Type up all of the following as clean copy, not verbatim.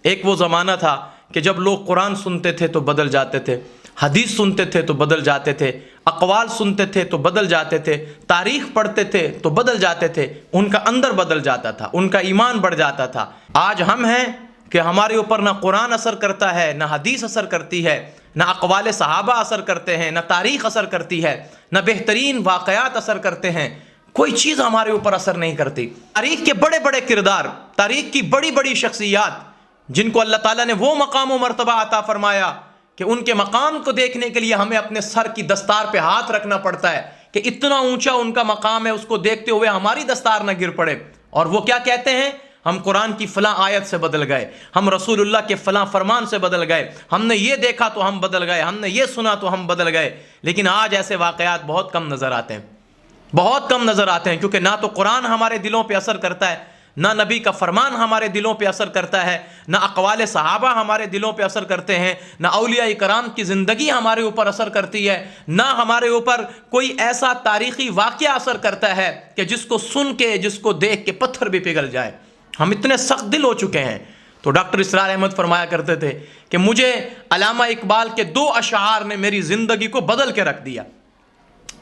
ایک وہ زمانہ تھا کہ جب لوگ قرآن سنتے تھے تو بدل جاتے تھے، حدیث سنتے تھے تو بدل جاتے تھے، اقوال سنتے تھے تو بدل جاتے تھے، تاریخ پڑھتے تھے تو بدل جاتے تھے، ان کا اندر بدل جاتا تھا، ان کا ایمان بڑھ جاتا تھا۔ آج ہم ہیں کہ ہمارے اوپر نہ قرآن اثر کرتا ہے، نہ حدیث اثر کرتی ہے، نہ اقوال صحابہ اثر کرتے ہیں، نہ تاریخ اثر کرتی ہے، نہ بہترین واقعات اثر کرتے ہیں، کوئی چیز ہمارے اوپر اثر نہیں کرتی۔ تاریخ کے بڑے بڑے کردار، تاریخ کی بڑی بڑی شخصیات جن کو اللہ تعالیٰ نے وہ مقام و مرتبہ عطا فرمایا کہ ان کے مقام کو دیکھنے کے لیے ہمیں اپنے سر کی دستار پہ ہاتھ رکھنا پڑتا ہے کہ اتنا اونچا ان کا مقام ہے، اس کو دیکھتے ہوئے ہماری دستار نہ گر پڑے۔ اور وہ کیا کہتے ہیں؟ ہم قرآن کی فلاں آیت سے بدل گئے، ہم رسول اللہ کے فلاں فرمان سے بدل گئے، ہم نے یہ دیکھا تو ہم بدل گئے، ہم نے یہ سنا تو ہم بدل گئے۔ لیکن آج ایسے واقعات بہت کم نظر آتے ہیں، بہت کم نظر آتے ہیں، کیونکہ نہ تو قرآن ہمارے دلوں پہ اثر کرتا ہے، نہ نبی کا فرمان ہمارے دلوں پہ اثر کرتا ہے، نہ اقوال صحابہ ہمارے دلوں پہ اثر کرتے ہیں، نہ اولیاء کرام کی زندگی ہمارے اوپر اثر کرتی ہے، نہ ہمارے اوپر کوئی ایسا تاریخی واقعہ اثر کرتا ہے کہ جس کو سن کے، جس کو دیکھ کے پتھر بھی پگھل جائے۔ ہم اتنے سخت دل ہو چکے ہیں۔ تو ڈاکٹر اسرار احمد فرمایا کرتے تھے کہ مجھے علامہ اقبال کے 2 اشعار نے میری زندگی کو بدل کے رکھ دیا۔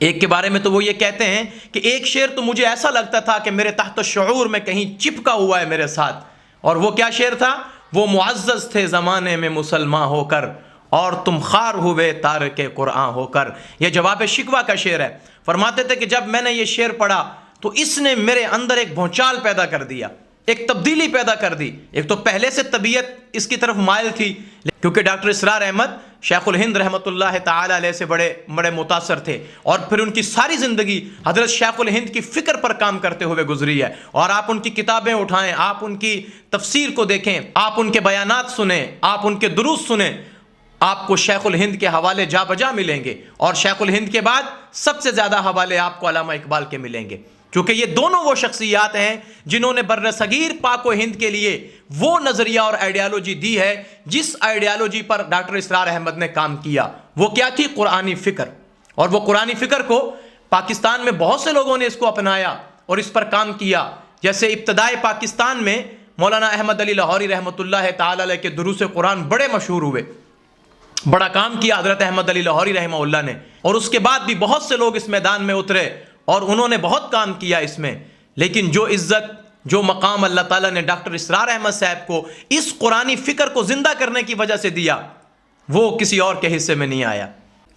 ایک کے بارے میں تو وہ یہ کہتے ہیں کہ ایک شعر تو مجھے ایسا لگتا تھا کہ میرے تحت شعور میں کہیں چپکا ہوا ہے میرے ساتھ، اور وہ کیا شعر تھا؟ وہ معزز تھے زمانے میں مسلمان ہو کر، اور تم خوار ہوئے تارک قرآن ہو کر۔ یہ جواب شکوہ کا شعر ہے۔ فرماتے تھے کہ جب میں نے یہ شعر پڑھا تو اس نے میرے اندر ایک بھونچال پیدا کر دیا، ایک تبدیلی پیدا کر دی۔ ایک تو پہلے سے طبیعت اس کی طرف مائل تھی، کیونکہ ڈاکٹر اسرار احمد شیخ الہند رحمۃ اللہ تعالی علیہ سے بڑے متاثر تھے، اور پھر ان کی ساری زندگی حضرت شیخ الہند کی فکر پر کام کرتے ہوئے گزری ہے۔ اور آپ ان کی کتابیں اٹھائیں، آپ ان کی تفسیر کو دیکھیں، آپ ان کے بیانات سنیں، آپ ان کے دروس سنیں، آپ کو شیخ الہند کے حوالے جا بجا ملیں گے، اور شیخ الہند کے بعد سب سے زیادہ حوالے آپ کو علامہ اقبال کے ملیں گے، کیونکہ یہ دونوں وہ شخصیات ہیں جنہوں نے بر صغیر پاک و ہند کے لیے وہ نظریہ اور آئیڈیالوجی دی ہے جس آئیڈیالوجی پر ڈاکٹر اسرار احمد نے کام کیا۔ وہ کیا تھی؟ قرآنی فکر۔ اور وہ قرآنی فکر کو پاکستان میں بہت سے لوگوں نے اس کو اپنایا اور اس پر کام کیا۔ جیسے ابتدائے پاکستان میں مولانا احمد علی لاہوری رحمۃ اللہ تعالی علیہ کے دروس قرآن بڑے مشہور ہوئے، بڑا کام کیا حضرت احمد علی لاہوری رحمہ اللہ نے، اور اس کے بعد بھی بہت سے لوگ اس میدان میں اترے اور انہوں نے بہت کام کیا اس میں۔ لیکن جو عزت، جو مقام اللہ تعالیٰ نے ڈاکٹر اسرار احمد صاحب کو اس قرآنی فکر کو زندہ کرنے کی وجہ سے دیا، وہ کسی اور کے حصے میں نہیں آیا،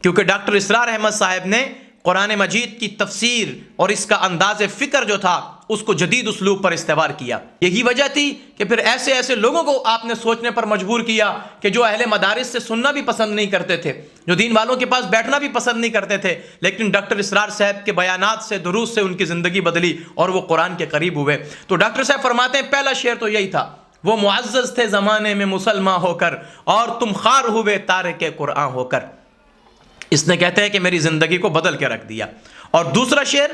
کیونکہ ڈاکٹر اسرار احمد صاحب نے قرآن مجید کی تفسیر اور اس کا انداز فکر جو تھا اس کو جدید اسلوب پر استوار کیا۔ یہی وجہ تھی کہ پھر ایسے لوگوں کو آپ نے سوچنے پر مجبور کیا کہ جو اہل مدارس سے سننا بھی پسند نہیں کرتے تھے، جو دین والوں کے پاس بیٹھنا بھی پسند نہیں کرتے تھے، لیکن ڈاکٹر اسرار صاحب کے بیانات سے، دروس سے ان کی زندگی بدلی اور وہ قرآن کے قریب ہوئے۔ تو ڈاکٹر صاحب فرماتے ہیں پہلا شعر تو یہی تھا، وہ معزز تھے زمانے میں مسلمان ہو کر، اور تم خوار ہوئے تارک قرآن ہو کر۔ اس نے کہتے ہیں کہ میری زندگی کو بدل کے رکھ دیا۔ اور دوسرا شعر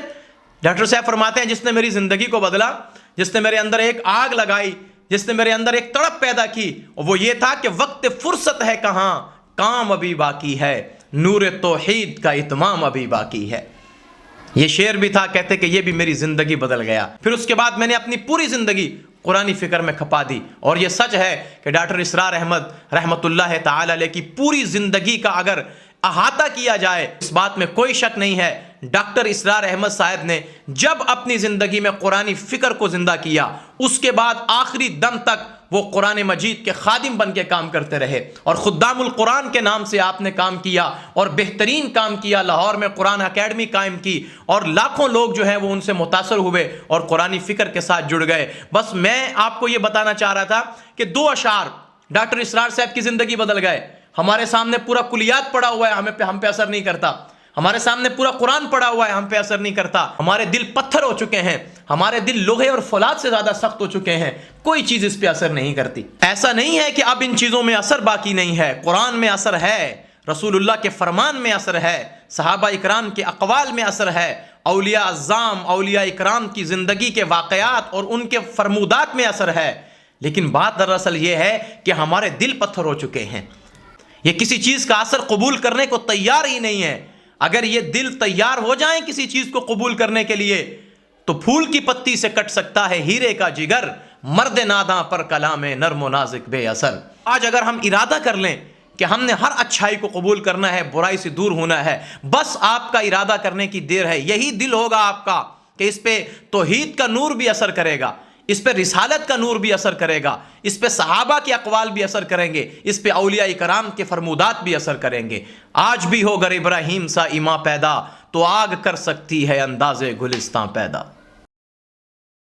ڈاکٹر صاحب فرماتے ہیں جس نے میری زندگی کو بدلا، جس نے میرے اندر ایک آگ لگائی، جس نے میرے اندر ایک تڑپ پیدا کی، وہ یہ تھا کہ وقت فرصت ہے کہاں، کام ابھی باقی ہے، نور توحید کا اتمام ابھی باقی ہے۔ یہ شعر بھی تھا، کہتے کہ یہ بھی میری زندگی بدل گیا۔ پھر اس کے بعد میں نے اپنی پوری زندگی قرآنی فکر میں کھپا دی، اور یہ سچ ہے کہ ڈاکٹر اسرار احمد رحمۃ اللہ تعالی علیہ کی پوری زندگی کا اگر احاطہ کیا جائے، اس بات میں کوئی شک نہیں ہے، ڈاکٹر اسرار احمد صاحب نے جب اپنی زندگی میں قرآنی فکر کو زندہ کیا، اس کے بعد آخری دم تک وہ قرآن مجید کے خادم بن کے کام کرتے رہے، اور خدام القرآن کے نام سے آپ نے کام کیا اور بہترین کام کیا۔ لاہور میں قرآن اکیڈمی قائم کی، اور لاکھوں لوگ جو ہیں وہ ان سے متاثر ہوئے اور قرآنی فکر کے ساتھ جڑ گئے۔ بس میں آپ کو یہ بتانا چاہ رہا تھا کہ 2 اشعار ڈاکٹر اسرار صاحب کی زندگی بدل گئے۔ ہمارے سامنے پورا کلیات پڑا ہوا ہے، ہم پہ اثر نہیں کرتا۔ ہمارے سامنے پورا قرآن پڑا ہوا ہے، ہم پہ اثر نہیں کرتا۔ ہمارے دل پتھر ہو چکے ہیں، ہمارے دل لوہے اور فولاد سے زیادہ سخت ہو چکے ہیں، کوئی چیز اس پہ اثر نہیں کرتی۔ ایسا نہیں ہے کہ اب ان چیزوں میں اثر باقی نہیں ہے، قرآن میں اثر ہے، رسول اللہ کے فرمان میں اثر ہے، صحابہ اکرام کے اقوال میں اثر ہے، اولیاء اعظام، اولیاء اکرام کی زندگی کے واقعات اور ان کے فرمودات میں اثر ہے۔ لیکن بات دراصل یہ ہے کہ ہمارے دل پتھر ہو چکے ہیں، یہ کسی چیز کا اثر قبول کرنے کو تیار ہی نہیں ہے۔ اگر یہ دل تیار ہو جائیں کسی چیز کو قبول کرنے کے لیے تو پھول کی پتی سے کٹ سکتا ہے ہیرے کا جگر، مرد ناداں پر کلام نرم و نازک بے اثر۔ آج اگر ہم ارادہ کر لیں کہ ہم نے ہر اچھائی کو قبول کرنا ہے، برائی سے دور ہونا ہے، بس آپ کا ارادہ کرنے کی دیر ہے۔ یہی دل ہوگا آپ کا کہ اس پہ توحید کا نور بھی اثر کرے گا، اس پہ رسالت کا نور بھی اثر کرے گا، اس پہ صحابہ کے اقوال بھی اثر کریں گے، اس پہ اولیاء کرام کے فرمودات بھی اثر کریں گے۔ آج بھی ہو گر ابراہیم سا ایماں پیدا، تو آگ کر سکتی ہے انداز گلستاں پیدا۔